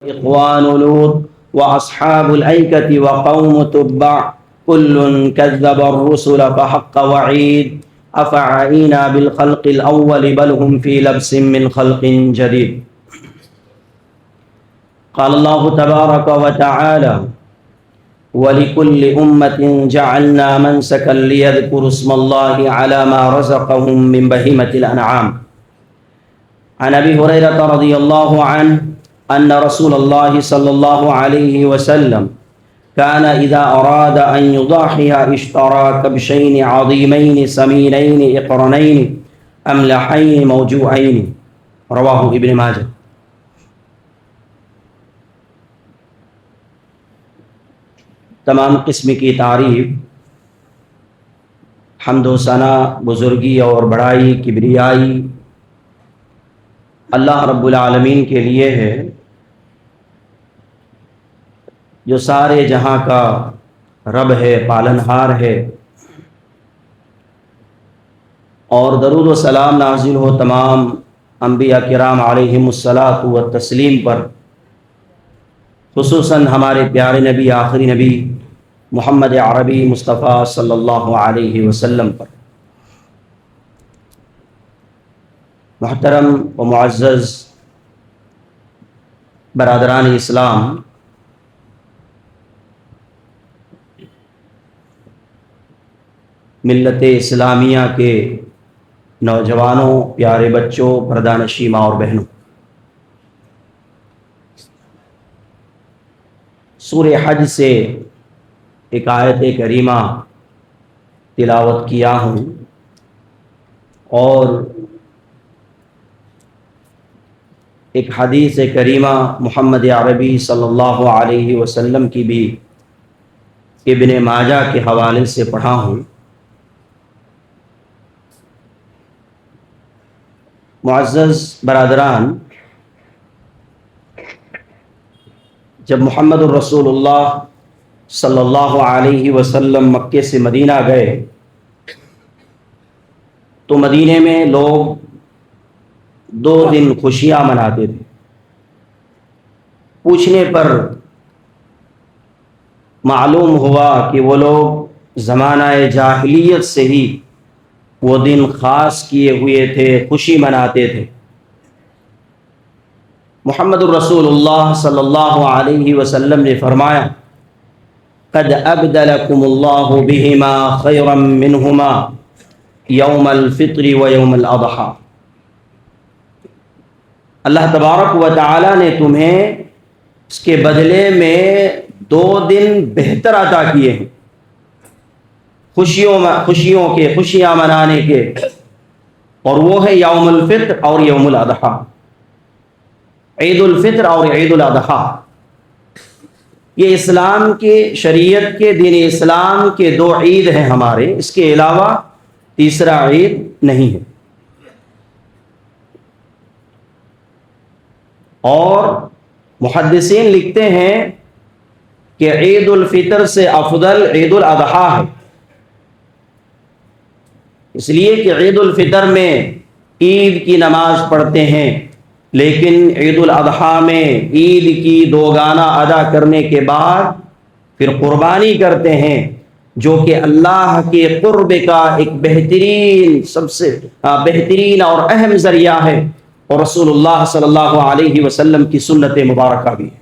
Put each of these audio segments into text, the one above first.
إخوان لوط وأصحاب الأيكة وقوم تبع كل كذب الرسل فحق وعيد أفعينا بالخلق الأول بل هم في لبس من خلق جديد. قال الله تبارك وتعالى وَلِكُلِّ أُمَّةٍ جَعَلْنَا مَنْسَكًا لِيَذْكُرُوا اسْمَ اللَّهِ عَلَى مَا رَزَقَهُم مِّن بَهِيمَةِ الْأَنْعَامِ. عن أبي هريرة رضي الله عنه أن رسول الله صلى الله عليه وسلم كان إذا أراد أن يضاحي اشترى كبشين عظيمين سمينين اقرنين أملحين موجوعين. رواه ابن ماجہ. تمام قسم کی تعریف، حمد و ثنا، بزرگی اور بڑائی، کبریائی اللہ رب العالمین کے لیے ہے، جو سارے جہاں کا رب ہے، پالنہار ہے. اور درود و سلام نازل ہو تمام انبیاء کرام علیہم الصلاۃ والتسلیم پر، خصوصاً ہمارے پیارے نبی، آخری نبی محمد عربی مصطفیٰ صلی اللہ علیہ وسلم پر. محترم و معزز برادران اسلام، ملت اسلامیہ کے نوجوانوں، پیارے بچوں، پردہ نشین ماں اور بہنوں، سورہ حج سے ایک آیت کریمہ تلاوت کیا ہوں، اور ایک حدیث کریمہ محمد عربی صلی اللہ علیہ وسلم کی بھی ابن ماجہ کے حوالے سے پڑھا ہوں. معزز برادران، جب محمد الرسول اللہ صلی اللہ علیہ وسلم مکے سے مدینہ گئے تو مدینے میں لوگ 2 دن خوشیاں مناتے تھے. پوچھنے پر معلوم ہوا کہ وہ لوگ زمانہ جاہلیت سے ہی وہ دن خاص کیے ہوئے تھے، خوشی مناتے تھے. محمد الرسول اللہ صلی اللہ علیہ وسلم نے فرمایا قد ابدلکم اللہ بہما خیرا منہما یوم الفطر و یوم الاضحیٰ. اللہ تبارک و تعالی نے تمہیں اس کے بدلے میں 2 دن بہتر عطا کیے ہیں، خوشیاں منانے کے، اور وہ ہے یوم الفطر اور یوم الاضحیٰ، عید الفطر اور عید الاضحیٰ. یہ اسلام کے شریعت کے، دین اسلام کے 2 عید ہیں ہمارے، اس کے علاوہ تیسرا عید نہیں ہے. اور محدثین لکھتے ہیں کہ عید الفطر سے افضل عید الاضحیٰ ہے، اس لیے کہ عید الفطر میں عید کی نماز پڑھتے ہیں، لیکن عید الاضحیٰ میں عید کی 2 گانا ادا کرنے کے بعد پھر قربانی کرتے ہیں، جو کہ اللہ کے قرب کا ایک بہترین، سب سے بہترین اور اہم ذریعہ ہے، اور رسول اللہ صلی اللہ علیہ وسلم کی سنت مبارکہ بھی ہے.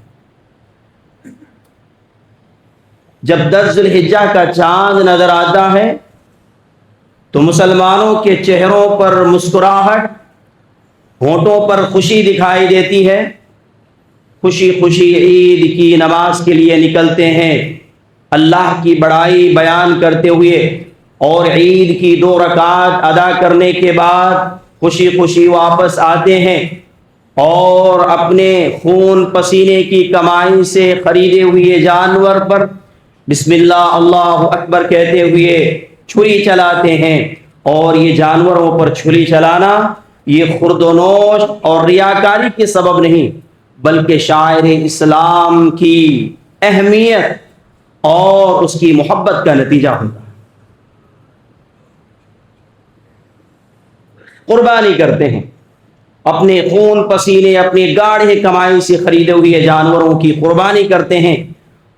جب 10 ذی الحجہ کا چاند نظر آتا ہے تو مسلمانوں کے چہروں پر مسکراہٹ، ہونٹوں پر خوشی دکھائی دیتی ہے. خوشی خوشی عید کی نماز کے لیے نکلتے ہیں، اللہ کی بڑائی بیان کرتے ہوئے، اور عید کی 2 رکعات ادا کرنے کے بعد خوشی خوشی واپس آتے ہیں، اور اپنے خون پسینے کی کمائی سے خریدے ہوئے جانور پر بسم اللہ اللہ اکبر کہتے ہوئے چھری چلاتے ہیں. اور یہ جانوروں پر چھری چلانا یہ خرد و نوش اور ریاکاری کے سبب نہیں، بلکہ شاعر اسلام کی اہمیت اور اس کی محبت کا نتیجہ ہوتا ہے. قربانی کرتے ہیں اپنے خون پسینے اپنی گاڑھ کمائی سے خریدے ہوئے جانوروں کی قربانی کرتے ہیں،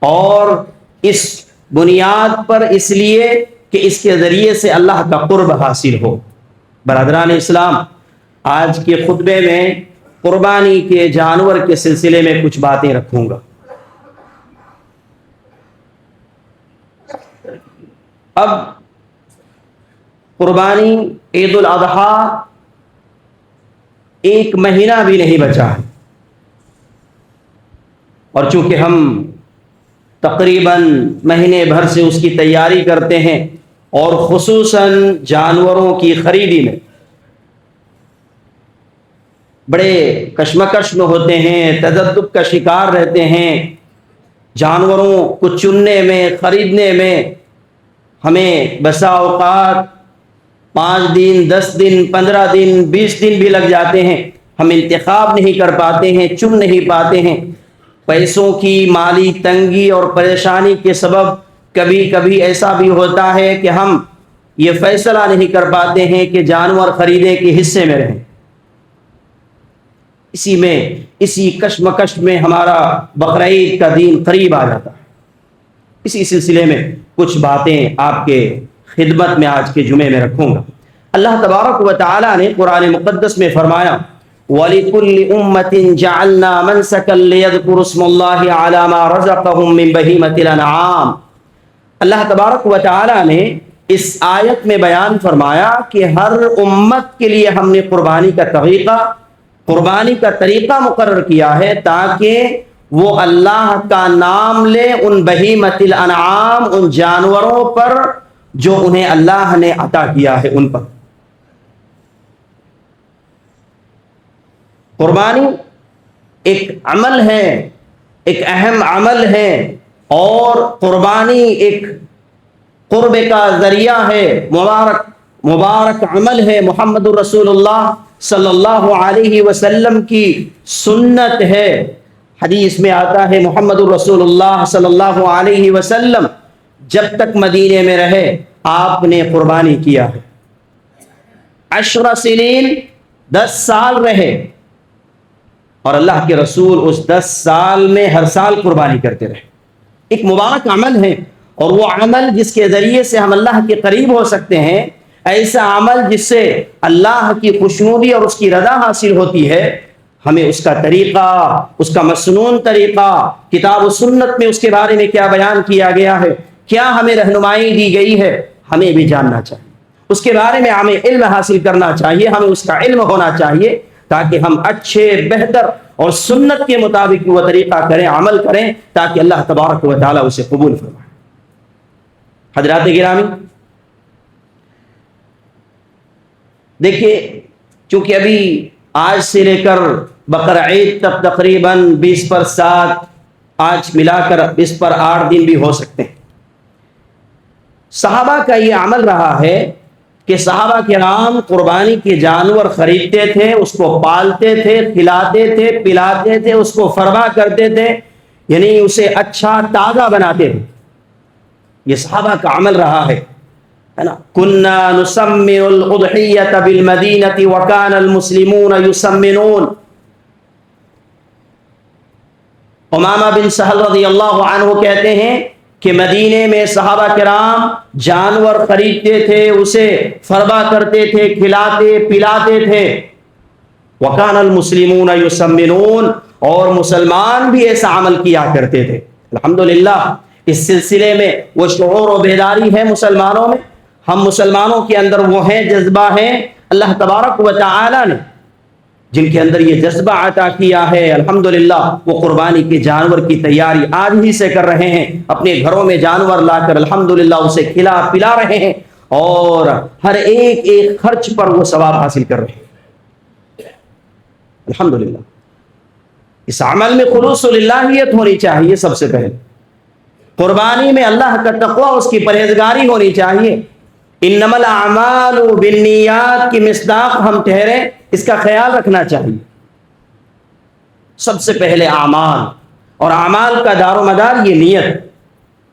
اور اس بنیاد پر اس لیے کہ اس کے ذریعے سے اللہ کا قرب حاصل ہو۔ برادران اسلام، آج کے خطبے میں قربانی کے جانور کے سلسلے میں کچھ باتیں رکھوں گا۔ اب قربانی عید الاضحیٰ ایک مہینہ بھی نہیں بچا ہے، اور چونکہ ہم تقریباً مہینے بھر سے اس کی تیاری کرتے ہیں، اور خصوصاً جانوروں کی خریدی میں بڑے کشمکش میں ہوتے ہیں، تذبذب کا شکار رہتے ہیں، جانوروں کو چننے میں خریدنے میں ہمیں بسا اوقات 5 دن 10 دن 15 دن 20 دن بھی لگ جاتے ہیں، ہم انتخاب نہیں کر پاتے ہیں، چن نہیں پاتے ہیں۔ پیسوں کی مالی تنگی اور پریشانی کے سبب کبھی کبھی ایسا بھی ہوتا ہے کہ ہم یہ فیصلہ نہیں کر پاتے ہیں کہ جانور خریدیں کہ حصے میں رہیں۔ اسی کشمکش میں ہمارا بقرعید کا دن قریب آ جاتا ہے۔ اسی سلسلے میں کچھ باتیں آپ کے خدمت میں آج کے جمعے میں رکھوں گا۔ اللہ تبارک و تعالی نے قرآن مقدس میں فرمایا، وَلِكُلِّ أُمَّةٍ جَعَلْنَا مَنْسَكًا لِيَذْكُرُوا اسْمَ اللَّهِ عَلَى مَا رَزَقَهُم مِّن بَهِيمَةِ الْأَنْعَامِ۔ اللہ تبارک و تعالی نے اس آیت میں بیان فرمایا کہ ہر امت کے لیے ہم نے قربانی کا طریقہ مقرر کیا ہے، تاکہ وہ اللہ کا نام لے ان بہیمۃ الانعام، ان جانوروں پر جو انہیں اللہ نے عطا کیا ہے ان پر۔ قربانی ایک عمل ہے، ایک اہم عمل ہے، اور قربانی ایک قرب کا ذریعہ ہے، مبارک عمل ہے، محمد الرسول اللہ صلی اللہ علیہ وسلم کی سنت ہے۔ حدیث میں آتا ہے محمد الرسول اللہ صلی اللہ علیہ وسلم جب تک مدینے میں رہے آپ نے قربانی کیا ہے۔ 10 سنین 10 سال رہے، اور اللہ کے رسول اس 10 سال میں ہر سال قربانی کرتے رہے۔ ایک مبارک عمل ہے، اور وہ عمل جس کے ذریعے سے ہم اللہ کے قریب ہو سکتے ہیں، ایسا عمل جس سے اللہ کی خوشنودی اور اس کی رضا حاصل ہوتی ہے، ہمیں اس کا طریقہ، اس کا مسنون طریقہ، کتاب و سنت میں اس کے بارے میں کیا بیان کیا گیا ہے، کیا ہمیں رہنمائی دی گئی ہے، ہمیں بھی جاننا چاہیے۔ اس کے بارے میں ہمیں علم حاصل کرنا چاہیے، ہمیں اس کا علم ہونا چاہیے، تاکہ ہم اچھے، بہتر اور سنت کے مطابق وہ طریقہ کریں، عمل کریں، تاکہ اللہ تبارک و تعالیٰ اسے قبول فرمائے۔ حضرات گرامی، دیکھیے، چونکہ ابھی آج سے لے کر بقرعید تک تقریباً 20/7، آج ملا کر 20/8 دن بھی ہو سکتے ہیں۔ صحابہ کا یہ عمل رہا ہے کہ صحابہ کرام قربانی کے جانور خریدتے تھے، اس کو پالتے تھے، کھلاتے تھے، پلاتے تھے، اس کو فرما کرتے تھے، یعنی اسے اچھا تازہ بناتے تھے۔ یہ صحابہ کا عمل رہا ہے نا۔ کنا نسمن الاضحیۃ بالمدینۃ وکان المسلمون یسمنون۔ امامہ بن سہل رضی اللہ عنہ کہتے ہیں کہ مدینے میں صحابہ کرام جانور خریدتے تھے، اسے فرما کرتے تھے، کھلاتے پلاتے تھے۔ وکان المسلمون یسمنون، اور مسلمان بھی ایسا عمل کیا کرتے تھے۔ الحمدللہ اس سلسلے میں وہ شعور و بیداری ہے مسلمانوں میں، ہم مسلمانوں کے اندر وہ ہیں، جذبہ ہیں۔ اللہ تبارک و تعالی نے جن کے اندر یہ جذبہ عطا کیا ہے، الحمدللہ وہ قربانی کے جانور کی تیاری آج ہی سے کر رہے ہیں، اپنے گھروں میں جانور لا کر الحمدللہ اسے کھلا پلا رہے ہیں، اور ہر ایک خرچ پر وہ ثواب حاصل کر رہے ہیں۔ الحمدللہ اس عمل میں خلوص للہیت ہونی چاہیے۔ سب سے پہلے قربانی میں اللہ کا تقوی، اس کی پرہیزگاری ہونی چاہیے۔ انما الاعمال بالنیات کی مصداق ہم ٹھہرے، اس کا خیال رکھنا چاہیے۔ سب سے پہلے اعمال، اور اعمال کا دار و مدار یہ نیت،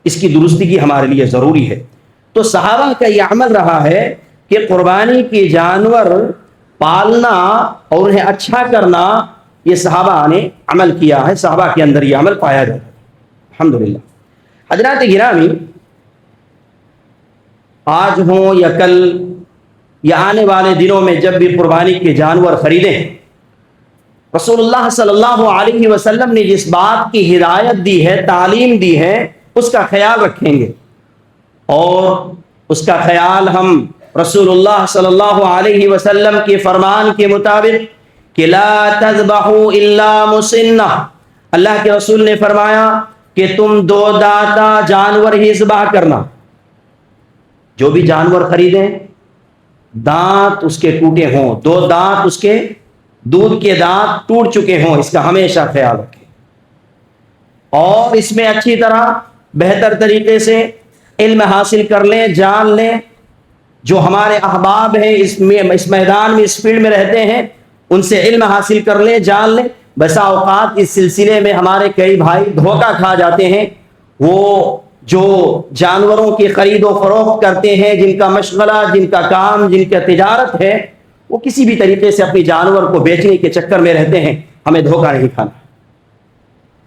اس کی درستگی ہمارے لیے ضروری ہے۔ تو صحابہ کا یہ عمل رہا ہے کہ قربانی کے جانور پالنا اور انہیں اچھا کرنا، یہ صحابہ نے عمل کیا ہے، صحابہ کے اندر یہ عمل پایا جاتا ہے الحمدللہ۔ حضرات گرامی، آج ہوں یا کل یا آنے والے دنوں میں جب بھی قربانی کے جانور خریدیں، رسول اللہ صلی اللہ علیہ وسلم نے جس بات کی ہدایت دی ہے، تعلیم دی ہے، اس کا خیال رکھیں گے، اور اس کا خیال ہم رسول اللہ صلی اللہ علیہ وسلم کے فرمان کے مطابق کہ لا تذبحوا الا مسنہ، اللہ کے رسول نے فرمایا کہ تم دو داتا جانور ہی ذبح کرنا، جو بھی جانور خریدیں دانت اس کے ٹوٹے ہوں، دو دانت اس کے دودھ کے دانت ٹوٹ چکے ہوں، اس کا ہمیشہ خیال رکھیں، اور اس میں اچھی طرح بہتر طریقے سے علم حاصل کر لیں، جان لیں۔ جو ہمارے احباب ہیں اس میدان میں، اس فیلڈ میں رہتے ہیں، ان سے علم حاصل کر لیں، جان لیں۔ بسا اوقات اس سلسلے میں ہمارے کئی بھائی دھوکہ کھا جاتے ہیں، وہ جو جانوروں کی خرید و فروخت کرتے ہیں، جن کا مشغلہ، جن کا کام، جن کا تجارت ہے، وہ کسی بھی طریقے سے اپنی جانور کو بیچنے کے چکر میں رہتے ہیں۔ ہمیں دھوکہ نہیں کھانا۔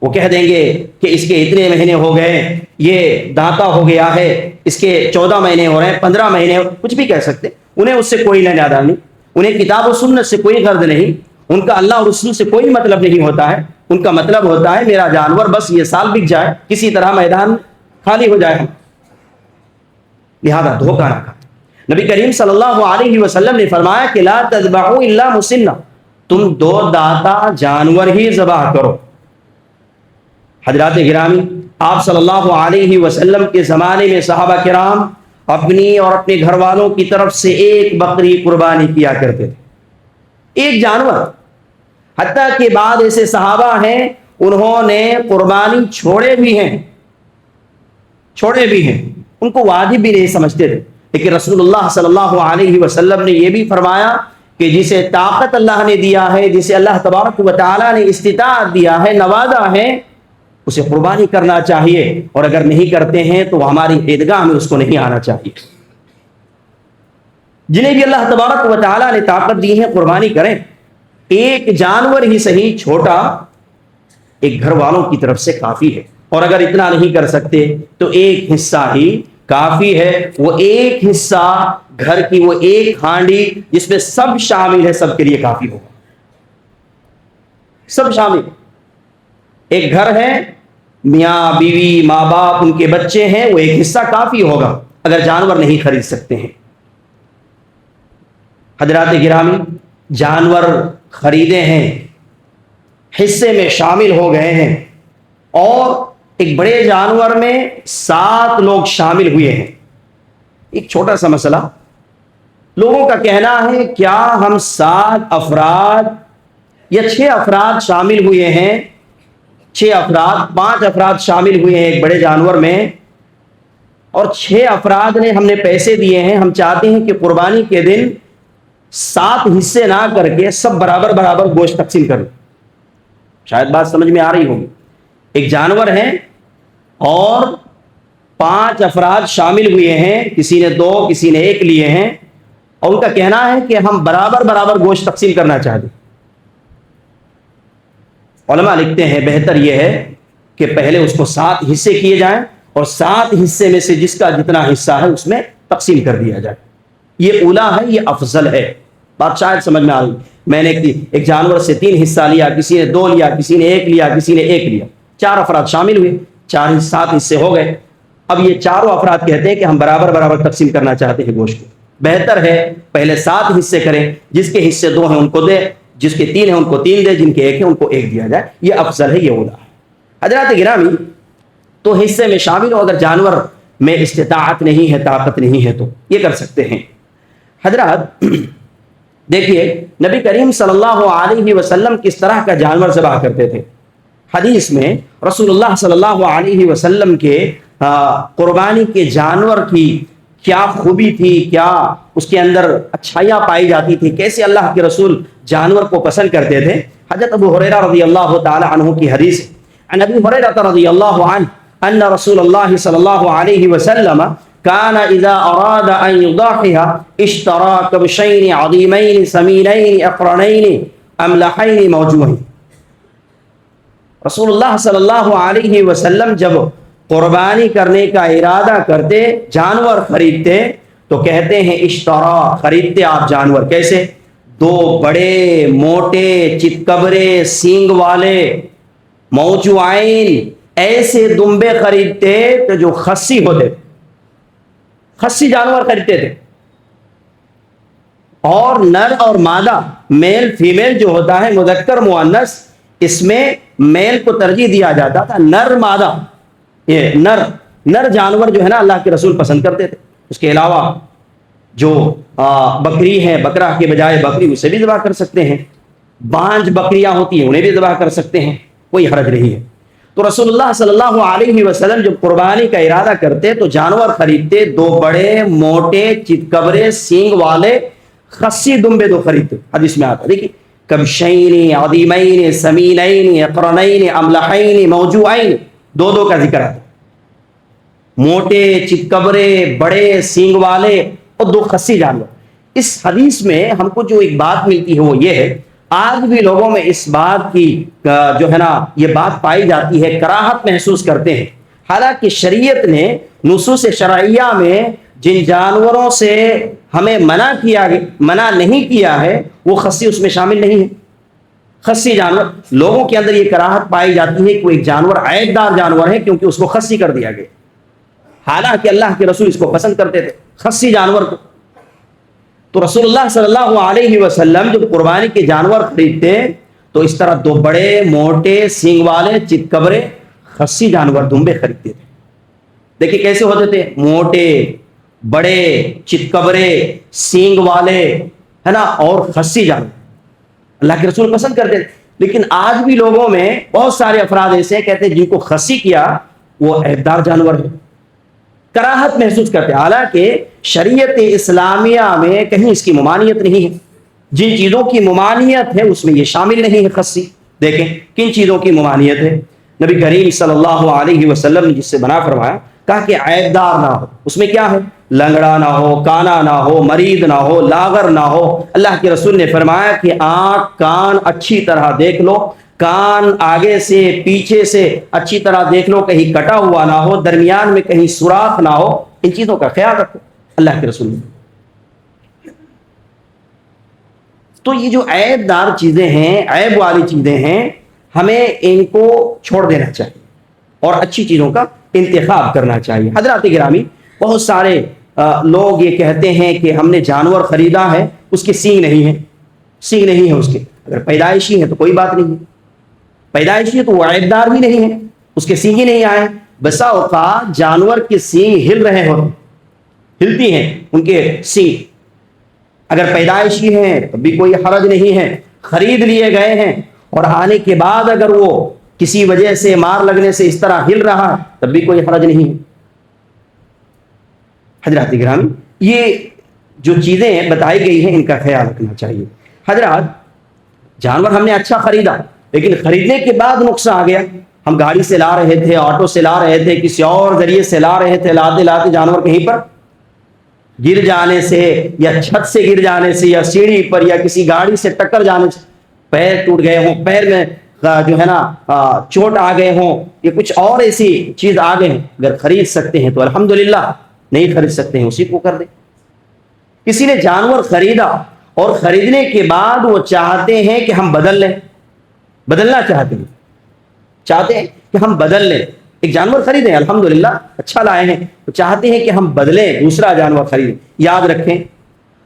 وہ کہہ دیں گے کہ اس کے اتنے مہینے ہو گئے، یہ دانتا ہو گیا ہے، اس کے 14 مہینے ہو رہے ہیں، 15 مہینے، کچھ بھی کہہ سکتے۔ انہیں اس سے کوئی لینا دینا نہیں، انہیں کتاب و سنت سے کوئی غرض نہیں، ان کا اللہ اور رسول سے کوئی مطلب نہیں ہوتا ہے۔ ان کا مطلب ہوتا ہے میرا جانور بس یہ سال بک جائے، کسی طرح میدان خالی ہو جائے، لہذا دھوکہ نہ کھائیں۔ نبی کریم صلی اللہ علیہ وسلم نے فرمایا کہ لا تذبحوا الا مسنہ، تم دو داتا جانور ہی ذبح کرو۔ حضرات گرامی، آپ صلی اللہ علیہ وسلم کے زمانے میں صحابہ کرام اپنی اور اپنے گھر والوں کی طرف سے ایک بکری قربانی کیا کرتے تھے، ایک جانور۔ حتیٰ کہ بعد ایسے صحابہ ہیں انہوں نے قربانی چھوڑے بھی ہیں، ان کو واجب بھی نہیں سمجھتے تھے، لیکن رسول اللہ صلی اللہ علیہ وسلم نے یہ بھی فرمایا کہ جسے طاقت اللہ نے دیا ہے، جسے اللہ تبارک و تعالیٰ نے استطاعت دیا ہے، نوازا ہے، اسے قربانی کرنا چاہیے، اور اگر نہیں کرتے ہیں تو ہماری عیدگاہ میں اس کو نہیں آنا چاہیے۔ جنہیں بھی اللہ تبارک و تعالیٰ نے طاقت دی ہے قربانی کریں، ایک جانور ہی صحیح چھوٹا ایک گھر والوں کی طرف سے کافی ہے، اور اگر اتنا نہیں کر سکتے تو ایک حصہ ہی کافی ہے۔ وہ ایک حصہ گھر کی، وہ ایک ہانڈی جس میں سب شامل ہے، سب کے لیے کافی ہوگا، سب شامل۔ ایک گھر ہے، میاں بیوی ماں باپ ان کے بچے ہیں، وہ ایک حصہ کافی ہوگا اگر جانور نہیں خرید سکتے ہیں۔ حضرات گرامی، جانور خریدے ہیں، حصے میں شامل ہو گئے ہیں، اور ایک بڑے جانور میں 7 لوگ شامل ہوئے ہیں۔ ایک چھوٹا سا مسئلہ، لوگوں کا کہنا ہے کیا ہم 7 افراد یا 6 افراد شامل ہوئے ہیں، 6 افراد، 5 افراد شامل ہوئے ہیں ایک بڑے جانور میں، اور 6 افراد نے ہم نے پیسے دیے ہیں، ہم چاہتے ہیں کہ قربانی کے دن 7 حصے نہ کر کے سب برابر برابر گوشت تقسیم کر لیں۔ شاید بات سمجھ میں آ رہی ہوگی۔ ایک جانور ہے اور 5 افراد شامل ہوئے ہیں، کسی نے 2 کسی نے 1 لیے ہیں، اور ان کا کہنا ہے کہ ہم برابر برابر گوشت تقسیم کرنا چاہتے ہیں۔ علماء لکھتے ہیں بہتر یہ ہے کہ پہلے اس کو 7 حصے کیے جائیں، اور 7 حصے میں سے جس کا جتنا حصہ ہے اس میں تقسیم کر دیا جائے۔ یہ اولا ہے، یہ افضل ہے۔ بات شاید سمجھ میں آ رہی۔ میں نے ایک جانور سے 3 حصہ لیا، کسی نے 2 لیا، کسی نے 1 لیا، کسی نے 1 لیا، 4 افراد شامل ہوئے، 7 حصے ہو گئے۔ اب یہ چاروں افراد کہتے ہیں کہ ہم برابر برابر تقسیم کرنا چاہتے ہیں گوشت کو۔ بہتر ہے پہلے 7 حصے کریں، جس کے حصے 2 ہیں ان کو دے، جس کے 3 ہیں ان کو 3 دے، جن کے 1 ہیں ان کو 1 دیا جائے۔ یہ افضل ہے، یہ اولا ہے۔ حضرات گرامی، تو حصے میں شامل ہو، اگر جانور میں استطاعت نہیں ہے، طاقت نہیں ہے، تو یہ کر سکتے ہیں۔ حضرات دیکھیے نبی کریم صلی اللہ علیہ وسلم کس طرح کا جانور ذبح کرتے تھے۔ حدیث میں رسول اللہ صلی اللہ علیہ وسلم کے قربانی کے جانور کی کیا خوبی تھی، کیا اس کے اندر اچھائیاں پائی جاتی تھی، کیسے اللہ کے رسول جانور کو پسند کرتے تھے۔ حضرت ابو ہریرہ رضی اللہ تعالی عنہ کی حدیث، عن ابی ہریرہ رضی اللہ عنہ ان رسول اللہ صلی اللہ علیہ وسلم كان اذا اراد ان يضاحيها اشترى كبشين عظيمين سمينين اقرنين املحين موجوهين. رسول اللہ صلی اللہ علیہ وسلم جب قربانی کرنے کا ارادہ کرتے، جانور خریدتے، تو کہتے ہیں اشترا، خریدتے آپ جانور کیسے؟ دو بڑے موٹے چتکبرے سینگ والے موجوعین، ایسے دمبے خریدتے کہ جو خصی ہوتے، خصی جانور خریدتے تھے. اور نر اور مادہ، میل فیمیل جو ہوتا ہے، مذکر مؤنث، اس میں میل کو ترجیح دیا جاتا تھا. نر مادہ، یہ نر جانور جو ہے نا اللہ کے رسول پسند کرتے تھے. اس کے علاوہ جو بکری ہے، بکرا کے بجائے بکری، اسے بھی ذبح کر سکتے ہیں. بانج بکریاں ہوتی ہیں، انہیں بھی ذبح کر سکتے ہیں، کوئی حرج نہیں ہے. تو رسول اللہ صلی اللہ علیہ وسلم جب قربانی کا ارادہ کرتے تو جانور خریدتے، دو بڑے موٹے چتکبرے سینگ والے خصی دمبے دو خریدتے. حدیث میں آتا، دیکھیے، کبشین عظیمین سمینین اقرنین املحین موجوعین، دو دو کا ذکر آتا، موٹے چتکبرے بڑے سینگ والے اور دو خصی جانور. اس حدیث میں ہم کو جو ایک بات ملتی ہے وہ یہ ہے، آج بھی لوگوں میں اس بات کی جو ہے نا یہ بات پائی جاتی ہے، کراہت محسوس کرتے ہیں. حالانکہ شریعت نے نصوص شرعیہ میں جن جانوروں سے ہمیں منع نہیں کیا ہے وہ خصی اس میں شامل نہیں ہے. خصی جانور، لوگوں کے اندر یہ کراہت پائی جاتی ہے کہ وہ ایک جانور عیب دار جانور ہے کیونکہ اس کو خصی کر دیا گیا، حالانکہ اللہ کے رسول اس کو پسند کرتے تھے، خصی جانور کو. تو رسول اللہ صلی اللہ علیہ وسلم جب قربانی کے جانور خریدتے تو اس طرح دو بڑے موٹے سینگ والے چتکبرے خصی جانور دمبے خریدتے تھے. دیکھیں کیسے ہوتے تھے، موٹے بڑے چتکبرے سینگ والے، ہے نا، اور خصی جانور اللہ کے رسول پسند کرتے تھے. لیکن آج بھی لوگوں میں بہت سارے افراد ایسے کہتے ہیں جن کو خصی کیا وہ عیبدار جانور ہے، کراہت محسوس کرتے. حالانکہ شریعت اسلامیہ میں کہیں اس کی ممانعت نہیں ہے. جن چیزوں کی ممانعت ہے اس میں یہ شامل نہیں ہے خصی. دیکھیں کن چیزوں کی ممانعت ہے. نبی کریم صلی اللہ علیہ وسلم نے جس سے منع فرمایا، کہا کہ عیبدار نہ ہو. اس میں کیا ہے؟ لنگڑا نہ ہو، کانا نہ ہو، مریض نہ ہو، لاغر نہ ہو. اللہ کے رسول نے فرمایا کہ آنکھ کان اچھی طرح دیکھ لو، کان آگے سے پیچھے سے اچھی طرح دیکھ لو، کہیں کٹا ہوا نہ ہو، درمیان میں کہیں سوراخ نہ ہو. ان چیزوں کا خیال رکھو اللہ کے رسول نے. تو یہ جو عیب دار چیزیں ہیں، عیب والی چیزیں ہیں، ہمیں ان کو چھوڑ دینا چاہیے اور اچھی چیزوں کا انتخاب کرنا چاہیے. حضرات گرامی، بہت سارے لوگ یہ کہتے ہیں کہ ہم نے جانور خریدا ہے، اس کے سینگ نہیں ہے، سینگ نہیں ہے اس کے. اگر پیدائشی ہے تو کوئی بات نہیں ہے، پیدائشی ہے تو وہ عیب دار بھی نہیں ہے، اس کے سینگ ہی نہیں آئے. بسا اوقات جانور کے سینگ ہل رہے ہوتے، ہلتی ہیں ان کے سینگ، اگر پیدائشی ہیں تو بھی کوئی حرج نہیں ہے. خرید لیے گئے ہیں اور آنے کے بعد اگر وہ کسی وجہ سے مار لگنے سے اس طرح ہل رہا تب بھی کوئی حرج نہیں ہے. حضرات گرامی، یہ جو چیزیں بتائی گئی ہیں ان کا خیال رکھنا چاہیے. حضرات، جانور ہم نے اچھا خریدا لیکن خریدنے کے بعد نقصان آ گیا. ہم گاڑی سے لا رہے تھے، آٹو سے لا رہے تھے، کسی اور ذریعے سے لا رہے تھے، لاتے لاتے جانور کہیں پر گر جانے سے یا چھت سے گر جانے سے یا سیڑھی پر یا کسی گاڑی سے ٹکر جانے سے پیر ٹوٹ گئے ہوں، پیر میں جو ہے نا چوٹ آ گئے ہوں، یا کچھ اور ایسی چیز آ گئے ہیں، اگر خرید سکتے ہیں تو الحمدللہ، نہیں خرید سکتے ہیں اسی کو کر دیں. کسی نے جانور خریدا اور خریدنے کے بعد وہ چاہتے ہیں کہ ہم بدل لیں، بدلنا چاہتے ہیں کہ ہم بدل لیں. ایک جانور خریدیں، الحمدللہ اچھا لائے ہیں، تو چاہتے ہیں کہ ہم بدلیں، دوسرا جانور خریدیں. یاد رکھیں،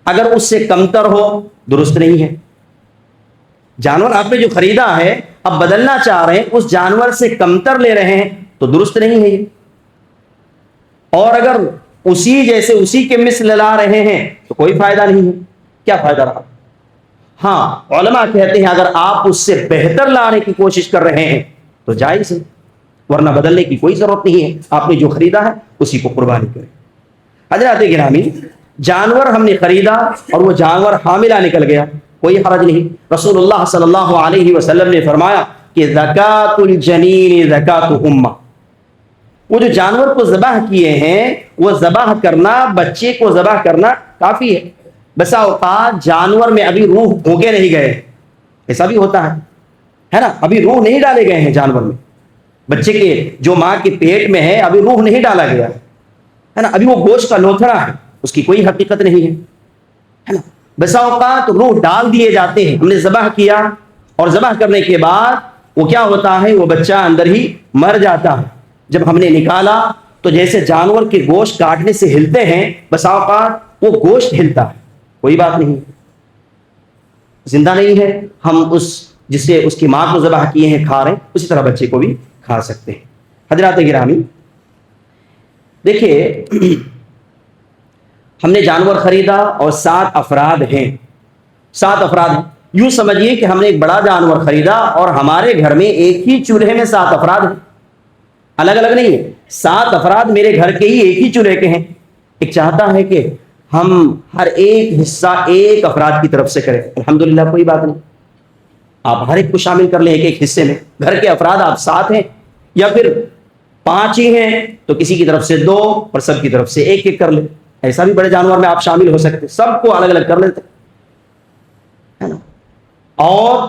اگر اس سے کمتر ہو درست نہیں ہے. جانور آپ نے جو خریدا ہے اب بدلنا چاہ رہے ہیں، اس جانور سے کمتر لے رہے ہیں تو درست نہیں ہے یہ. اور اگر اسی جیسے اسی کے مثل لا رہے ہیں تو کوئی فائدہ نہیں ہے. کیا فائدہ رہا؟ ہاں، علماء کہتے ہیں اگر آپ اس سے بہتر لانے کی کوشش کر رہے ہیں تو جائز ہے، ورنہ بدلنے کی کوئی ضرورت نہیں ہے. آپ نے جو خریدا ہے اسی کو قربانی کریں. حضرات گرامی، جانور ہم نے خریدا اور وہ جانور حاملہ نکل گیا، کوئی حرج نہیں. رسول اللہ صلی اللہ علیہ وسلم نے فرمایا کہ زکات الجنین زکات امہ، وہ جو جانور کو ذبح کیے ہیں وہ ذبح کرنا، بچے کو ذبح کرنا کافی ہے. بسا اوقات جانور میں ابھی روح بھونکے نہیں گئے، ایسا بھی ہوتا ہے نا، ابھی روح نہیں ڈالے گئے ہیں جانور میں، بچے کے جو ماں کے پیٹ میں ہے ابھی روح نہیں ڈالا گیا ہے نا، ابھی وہ گوشت کا لوتھڑا ہے، اس کی کوئی حقیقت نہیں ہے نا. بسا اوقات روح ڈال دیے جاتے ہیں، ہم نے ذبح کیا اور ذبح کرنے کے بعد وہ کیا ہوتا ہے، وہ بچہ اندر ہی مر جاتا ہے. جب ہم نے نکالا تو جیسے جانور کے گوشت کاٹنے سے ہلتے ہیں بسا اوقات وہ گوشت ہلتا ہے، کوئی بات نہیں، زندہ نہیں ہے، ہم جس سے اس کی ماں کو ذبح کیے ہیں کھا رہے ہیں، اسی طرح بچے کو بھی کھا سکتے ہیں. حضرات گرامی دیکھیے، ہم نے جانور خریدا اور 7 افراد ہیں، 7 افراد ہیں. یوں سمجھیے کہ ہم نے ایک بڑا جانور خریدا اور ہمارے گھر میں ایک ہی چولہے میں 7 افراد ہیں، الگ الگ نہیں ہے، 7 افراد میرے گھر کے ہی ایک ہی چولہے کے ہیں. ایک چاہتا ہے کہ ہم ہر ایک حصہ ایک افراد کی طرف سے کریں، الحمدللہ کوئی بات نہیں، آپ ہر ایک کو شامل کر لیں ایک ایک حصے میں. گھر کے افراد آپ 7 ہیں یا پھر 5 ہی ہیں تو کسی کی طرف سے 2 اور سب کی طرف سے ایک ایک کر لیں. ایسا بھی بڑے جانور میں آپ شامل ہو سکتے، سب کو الگ الگ کر لیتے ہے نا. اور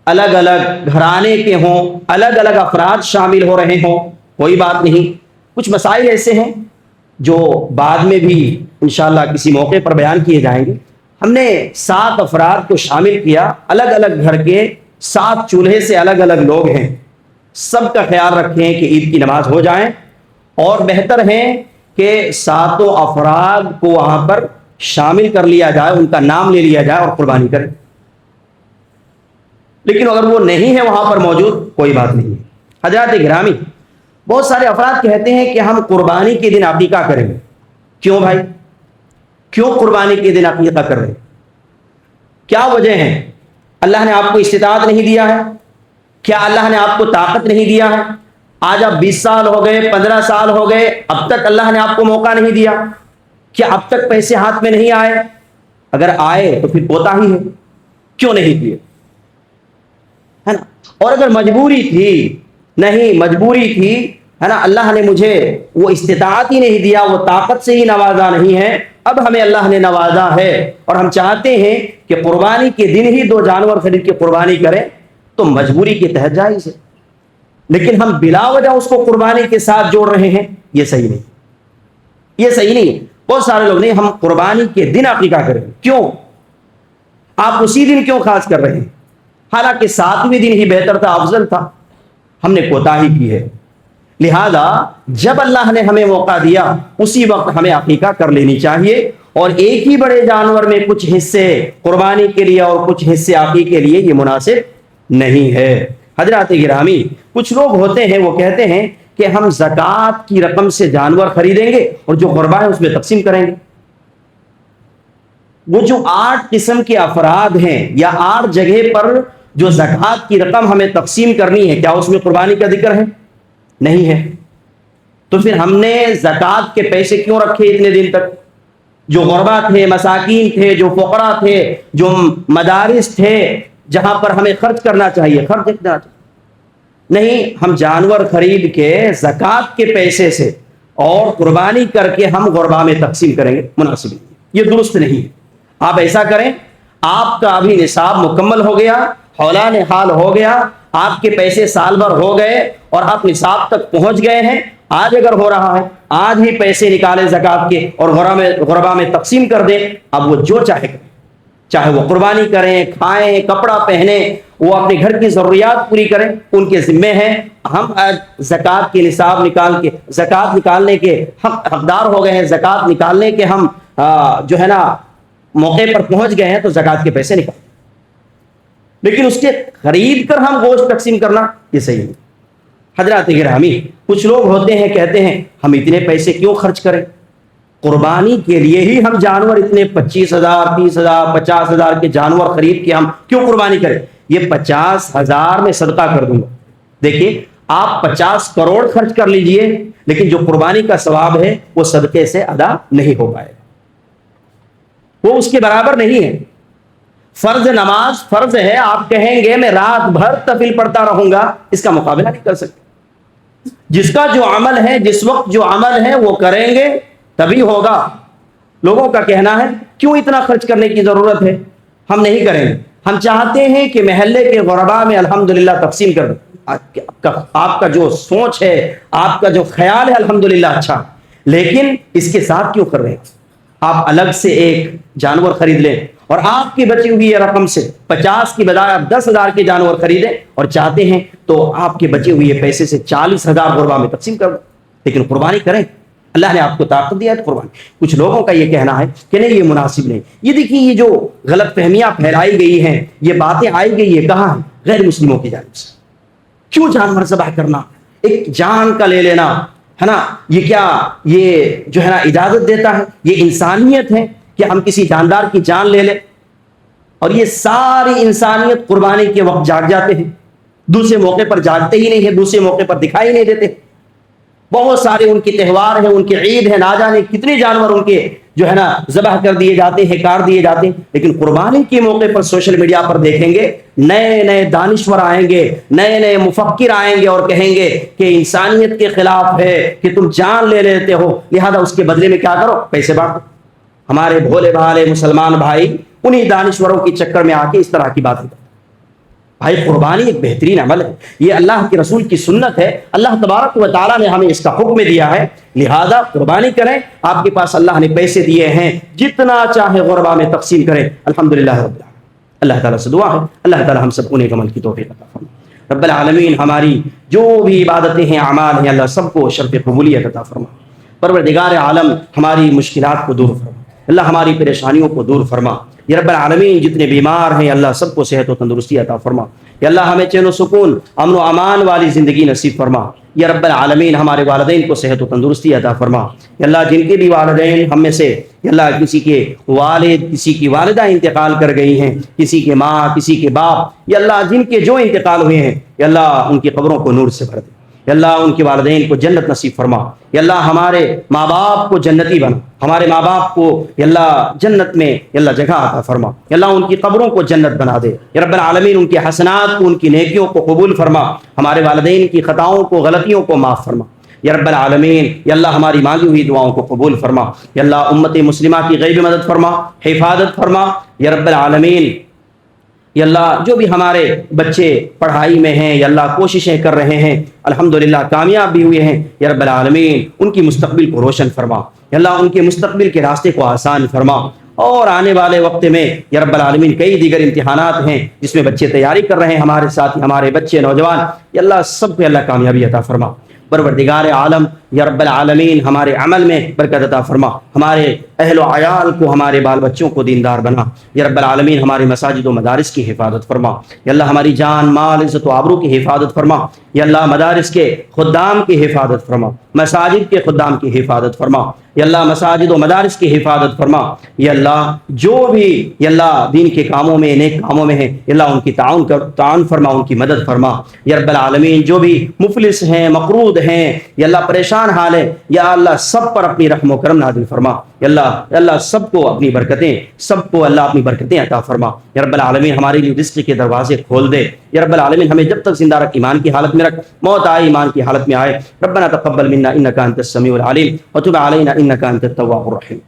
الگ الگ گھرانے کے ہوں، الگ الگ افراد شامل ہو رہے ہوں، کوئی بات نہیں. کچھ مسائل ایسے ہیں جو بعد میں بھی انشاءاللہ کسی موقع پر بیان کیے جائیں گے. ہم نے 7 افراد کو شامل کیا، الگ الگ گھر کے 7 چولہے سے الگ الگ لوگ ہیں. سب کا خیال رکھیں کہ عید کی نماز ہو جائیں، اور بہتر ہے کہ 7 افراد کو وہاں پر شامل کر لیا جائے، ان کا نام لے لیا جائے اور قربانی کریں. لیکن اگر وہ نہیں ہے وہاں پر موجود، کوئی بات نہیں ہے. حضرات گرامی، بہت سارے افراد کہتے ہیں کہ ہم قربانی کے دن عقیقہ کریں گے. کیوں بھائی، کیوں قربانی کے دن عقیقہ کر رہے ہیں؟ کیا وجہ ہے؟ اللہ نے آپ کو استطاعت نہیں دیا ہے؟ کیا اللہ نے آپ کو طاقت نہیں دیا ہے؟ آج آپ 20 سال ہو گئے، 15 سال ہو گئے، اب تک اللہ نے آپ کو موقع نہیں دیا؟ کیا اب تک پیسے ہاتھ میں نہیں آئے؟ اگر آئے تو پھر ہوتا ہی ہے، کیوں نہیں دیے ہے نا. اور اگر مجبوری تھی، نہیں مجبوری تھی ہے نا، اللہ نے مجھے وہ استطاعت ہی نہیں دیا، وہ طاقت سے ہی نوازا نہیں ہے، اب ہمیں اللہ نے نوازا ہے اور ہم چاہتے ہیں کہ قربانی کے دن ہی 2 جانور خرید کے قربانی کریں، تو مجبوری کے تحت جائز ہے. لیکن ہم بلا وجہ اس کو قربانی کے ساتھ جوڑ رہے ہیں، یہ صحیح نہیں، یہ صحیح نہیں. بہت سارے لوگ نہیں، ہم قربانی کے دن عقیقہ کریں. کیوں؟ آپ اسی دن کیوں خاص کر رہے ہیں؟ حالانکہ 7ویں دن ہی بہتر تھا، افضل تھا. ہم نے کوتاہی کی ہے، لہذا جب اللہ نے ہمیں موقع دیا اسی وقت ہمیں عقیقہ کر لینی چاہیے. اور ایک ہی بڑے جانور میں کچھ حصے قربانی کے لیے اور کچھ حصے عقیقے کے لیے، یہ مناسب نہیں ہے. حضرات گرامی، کچھ لوگ ہوتے ہیں وہ کہتے ہیں کہ ہم زکوٰۃ کی رقم سے جانور خریدیں گے اور جو قربا ہے اس میں تقسیم کریں گے. وہ جو 8 قسم کے افراد ہیں یا 8 جگہ پر جو زکوٰۃ کی رقم ہمیں تقسیم کرنی ہے، کیا اس میں قربانی کا ذکر ہے؟ نہیں ہے. تو پھر ہم نے زکوٰۃ کے پیسے کیوں رکھے اتنے دن تک؟ جو غربا تھے، مساکین تھے، جو فقراء تھے، جو مدارس تھے، جہاں پر ہمیں خرچ کرنا چاہیے، خرچ کرنا چاہیے. نہیں، ہم جانور خرید کے زکوٰۃ کے پیسے سے اور قربانی کر کے ہم غربا میں تقسیم کریں گے، مناسب نہیں، یہ درست نہیں ہے. آپ ایسا کریں، آپ کا ابھی نصاب مکمل ہو گیا، حولان حال ہو گیا، آپ کے پیسے سال بھر ہو گئے اور آپ نصاب تک پہنچ گئے ہیں، آج اگر ہو رہا ہے آج ہی پیسے نکالیں زکوٰۃ کے اور غربا میں تقسیم کر دیں. اب وہ جو چاہے وہ قربانی کریں، کھائیں، کپڑا پہنیں، وہ اپنے گھر کی ضروریات پوری کریں، ان کے ذمے ہیں. ہم آج زکوٰۃ کے نصاب نکال کے زکوٰۃ نکالنے کے حقدار ہو گئے ہیں، زکوٰۃ نکالنے کے ہم جو ہے نا موقع پر پہنچ گئے ہیں، تو زکوٰۃ کے پیسے نکال. لیکن اس کے خرید کر ہم گوشت تقسیم کرنا، یہ صحیح نہیں. حضرات گرامی، کچھ لوگ ہوتے ہیں کہتے ہیں ہم اتنے پیسے کیوں خرچ کریں؟ قربانی کے لیے ہی ہم جانور اتنے 25,000 30,000 50,000 کے جانور خرید کے ہم کیوں قربانی کریں؟ یہ 50,000 میں صدقہ کر دوں گا. دیکھیے، آپ 50 کروڑ خرچ کر لیجئے، لیکن جو قربانی کا ثواب ہے وہ صدقے سے ادا نہیں ہو پائے گا، وہ اس کے برابر نہیں ہے. فرض نماز فرض ہے، آپ کہیں گے میں رات بھر تفل پڑھتا رہوں گا، اس کا مقابلہ نہیں کر سکتے. جس کا جو عمل ہے، جس وقت جو عمل ہے وہ کریں گے تبھی ہوگا۔ لوگوں کا کہنا ہے کیوں اتنا خرچ کرنے کی ضرورت ہے، ہم نہیں کریں گے۔ ہم چاہتے ہیں کہ محلے کے غرباء میں الحمدللہ تقسیم کر دیں۔ آپ کا جو سوچ ہے، آپ کا جو خیال ہے الحمدللہ اچھا، لیکن اس کے ساتھ کیوں کر رہے ہیں؟ آپ الگ سے ایک جانور خرید لیں اور آپ کی بچی ہوئی رقم سے 50 کی بجائے آپ 10,000 کے جانور خریدیں اور چاہتے ہیں تو آپ کے بچے ہوئے پیسے سے 40,000 غربا میں تقسیم کر دیں، لیکن قربانی کریں۔ اللہ نے آپ کو طاقت دیا ہے قربانی۔ کچھ لوگوں کا یہ کہنا ہے کہ نہیں یہ مناسب نہیں۔ یہ دیکھیے یہ جو غلط فہمیاں پھیلائی گئی ہیں، یہ باتیں آئی گئی ہے کہاں ہیں؟ غیر مسلموں کی جانب سے۔ کیوں جانور ذبح کرنا، ایک جان کا لے لینا ہے نا، یہ کیا یہ جو ہے نا اجازت دیتا ہے؟ یہ انسانیت ہے کہ ہم کسی جاندار کی جان لے لیں؟ اور یہ ساری انسانیت قربانی کے وقت جاگ جاتے ہیں، دوسرے موقع پر جاگتے ہی نہیں ہیں، دوسرے موقع پر دکھائی نہیں دیتے۔ بہت سارے ان کے تہوار ہیں، ان کے عید ہے، نہ جانے کتنے جانور ان کے جو ہے نا ذبح کر دیے جاتے ہیں، کاٹ دیے جاتے ہیں، لیکن قربانی کے موقع پر سوشل میڈیا پر دیکھیں گے نئے نئے دانشور آئیں گے، نئے نئے مفکر آئیں گے اور کہیں گے کہ انسانیت کے خلاف ہے کہ تم جان لے لیتے ہو، لہذا اس کے بدلے میں کیا کرو؟ پیسے بانٹو۔ ہمارے بھولے بھالے مسلمان بھائی انہی دانشوروں کی چکر میں آ کے اس طرح کی باتیں کرتے۔ بھائی قربانی ایک بہترین عمل ہے، یہ اللہ کے رسول کی سنت ہے، اللہ تبارک و تعالیٰ نے ہمیں اس کا حکم دیا ہے، لہذا قربانی کریں۔ آپ کے پاس اللہ نے پیسے دیے ہیں، جتنا چاہے غربا میں تقسیم کریں۔ الحمدللہ رب العالمین۔ اللہ تعالیٰ سے دعا ہے اللہ تعالیٰ ہم سب کو نیک عمل کی توفیق عطا فرمائے۔ رب العالمین ہماری جو بھی عبادتیں ہیں، اعمال ہیں، اللہ سب کو شرف قبولیت عطا فرما۔ پروردگار عالم ہماری مشکلات کو دور فرما، اللہ ہماری پریشانیوں کو دور فرما۔ یا رب العالمین جتنے بیمار ہیں اللہ سب کو صحت و تندرستی عطا فرما۔ یا اللہ ہمیں چین و سکون، امن و امان والی زندگی نصیب فرما۔ یا رب العالمین ہمارے والدین کو صحت و تندرستی عطا فرما۔ یا اللہ جن کے بھی والدین ہم میں سے یا اللہ کسی کے والد کسی کی والدہ انتقال کر گئی ہیں، کسی کے ماں کسی کے باپ، یا اللہ جن کے جو انتقال ہوئے ہیں یا اللہ ان کی قبروں کو نور سے بھر دے۔ یا اللہ ان کے والدین کو جنت نصیب فرما۔ یا اللہ ہمارے ماں باپ کو جنتی بنا، ہمارے ماں باپ کو یا اللہ جنت میں یا اللہ جگہ عطا فرما۔ یا اللہ ان کی قبروں کو جنت بنا دے۔ یا رب العالمین ان کے حسنات کو، ان کی نیکیوں کو قبول فرما، ہمارے والدین کی خطاؤں کو غلطیوں کو معاف فرما۔ یا رب العالمین یا اللہ ہماری مانگی ہوئی دعاؤں کو قبول فرما۔ یا اللہ امت مسلمہ کی غیبی مدد فرما، حفاظت فرما۔ یا رب العالمین یا اللہ جو بھی ہمارے بچے پڑھائی میں ہیں یا اللہ کوششیں کر رہے ہیں الحمدللہ کامیاب بھی ہوئے ہیں، یا رب العالمین ان کی مستقبل کو روشن فرما۔ یا اللہ ان کے مستقبل کے راستے کو آسان فرما۔ اور آنے والے وقت میں یا رب العالمین کئی دیگر امتحانات ہیں جس میں بچے تیاری کر رہے ہیں، ہمارے ساتھ ہمارے بچے نوجوان، یا اللہ سب کو اللہ کامیابی عطا فرما۔ پروردگار عالم یا رب العالمین ہمارے عمل میں برکت عطا فرما، ہمارے اہل و عیال کو، ہمارے بال بچوں کو دیندار بنا۔ یا رب العالمین ہمارے مساجد و مدارس کی حفاظت فرما۔ یا اللہ ہماری جان مال عزت و آبرو کی حفاظت فرما۔ یا اللہ مدارس کے خدام کی حفاظت فرما، مساجد کے خدام کی حفاظت فرما۔ یا اللہ مساجد و مدارس کی حفاظت فرما۔ یا اللہ جو بھی یا اللہ دین کے کاموں میں نیک کاموں میں ہیں یا اللہ ان کی تعاون فرما، ان کی مدد فرما۔ یا رب العالمین جو بھی مفلس ہیں، مقروض ہیں یا اللہ پریشان حال ہے، یا اللہ سب پر اپنی رحم و کرم نازل فرما۔ یا اللہ سب کو اپنی برکتیں، سب کو اللہ اپنی برکتیں عطا فرما۔ یا رب العالمین ہمارے لیے رزق کے دروازے کھول دے۔ یا رب العالمین ہمیں جب تک زندہ رکھ ایمان کی حالت میں رکھ، موت آئے ایمان کی حالت میں آئے۔ ربنا تقبل منا انک انت السمیع العلیم وتب علینا انک انت التواب الرحیم۔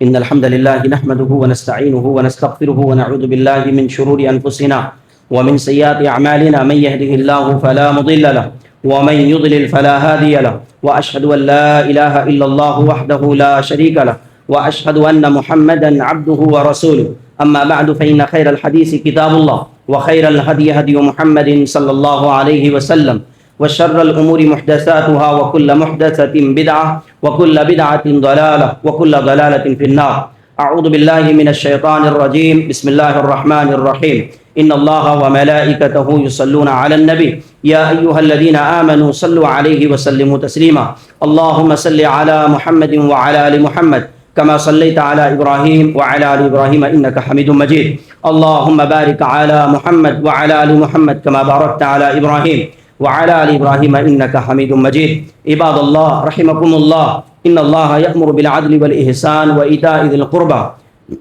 ان الحمد لله نحمده ونستعينه ونستغفره ونعوذ بالله من شرور انفسنا ومن سيئات اعمالنا، من يهده الله فلا مضل له ومن يضلل فلا هادي له، واشهد ان لا اله الا الله وحده لا شريك له، واشهد ان محمدا عبده ورسوله، اما بعد فان خير الحديث كتاب الله وخير الهدي هدي محمد صلى الله عليه وسلم، وشر الامور محدثاتها وكل محدثة بدعة وكل بدعة ضلالة وكل ضلالة في النار۔ اعوذ بالله من الشيطان الرجيم، بسم الله الرحمن الرحيم۔ ان الله وملائكته يصلون على النبي يا ايها الذين امنوا صلوا عليه وسلموا تسليما، اللهم صل على محمد وعلى ال محمد كما صليت على ابراهيم وعلى ال ابراهيم انك حميد مجيد، اللهم بارك على محمد وعلى ال محمد كما باركت على ابراهيم وعلى ال ابراهيم انك حميد مجيد۔ عباد الله رحمكم الله، ان الله يأمر بالعدل والاحسان وايتاء ذي القربى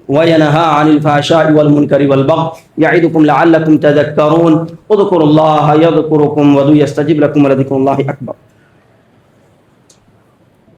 وينهى عن الفحشاء والمنكر والبغي يعظكم لعلكم تذكرون اذكروا الله يذكركم وادعوه يستجب لكم ولذكر الله أكبر